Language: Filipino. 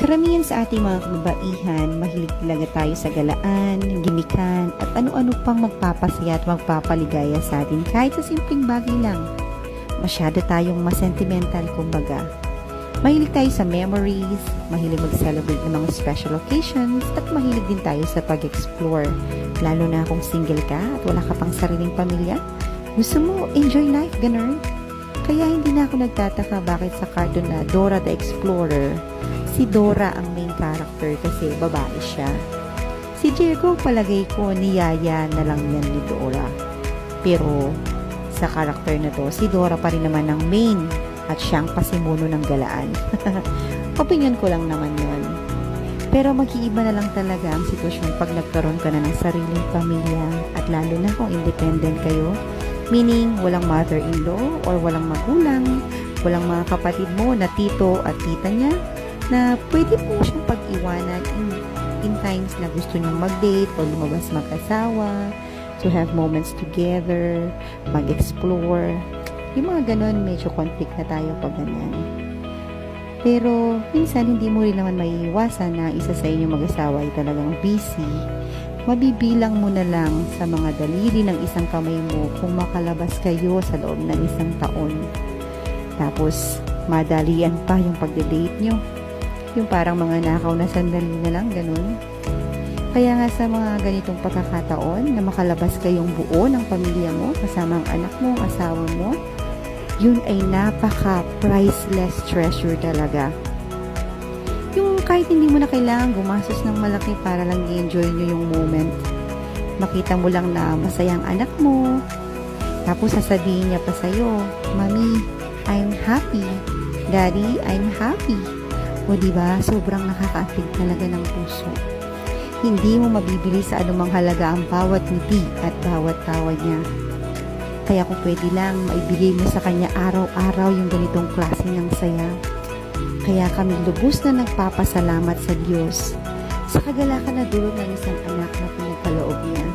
Karamihan sa ating mga kababaihan, mahilig talaga tayo sa galaan, gimikan, at ano-ano pang magpapasaya at magpapaligaya sa atin kahit sa simpleng bagay lang. Masyado tayong masentimental kumbaga. Mahilig tayo sa memories, mahilig mag-celebrate ng mga special occasions, at mahilig din tayo sa pag-explore. Lalo na kung single ka at wala ka pang sariling pamilya, gusto mo enjoy life, ganun. Kaya hindi na ako nagtataka bakit sa cartoon na Dora the Explorer, si Dora ang main character kasi babae siya. Si Diego palagay ko niyaya na lang yan ni Dora. Pero sa character na to, si Dora pa rin naman ang main at siyang pasimuno ng galaan. Opinion ko lang naman yun. Pero mag-iiba na lang talaga ang sitwasyon pag nagkaroon ka na ng sariling pamilya at lalo na kung independent kayo. Meaning, walang mother-in-law or walang magulang, walang mga kapatid mo na tito at tita niya na pwede po siyang pag-iwanan in times na gusto niyong mag-date o lumabas mag-asawa, to have moments together, mag-explore. Yung mga ganon, medyo conflict na tayo pag ganyan. Pero, minsan hindi mo rin naman maiiwasan na isa sa inyong mag-asawa ay talagang busy. Mabibilang mo na lang sa mga daliri ng isang kamay mo kung makalabas kayo sa loob ng isang taon. Tapos, madalian pa yung pagde-date nyo. Yung parang mga nakaw na sandali na lang, ganun. Kaya nga sa mga ganitong pagkakataon na makalabas kayong buo ng pamilya mo, kasama ang anak mo, asawa mo, yun ay napaka-priceless treasure talaga. Yung kahit hindi mo na kailangan gumastos ng malaki para lang i-enjoy nyo yung moment. Makita mo lang na masaya ang anak mo. Tapos sasabihin niya pa sa'yo, Mami, I'm happy. Daddy, I'm happy. O diba, sobrang nakaka-affect talaga ng puso. Hindi mo mabibili sa anumang halaga ang bawat ngiti at bawat tawa niya. Kaya kung pwede lang, maibigay mo sa kanya araw-araw yung ganitong klase ng saya. Kaya kami lubos na nagpapasalamat sa Diyos sa kagalakan na dulot ng isang anak na pinagkaloob niya.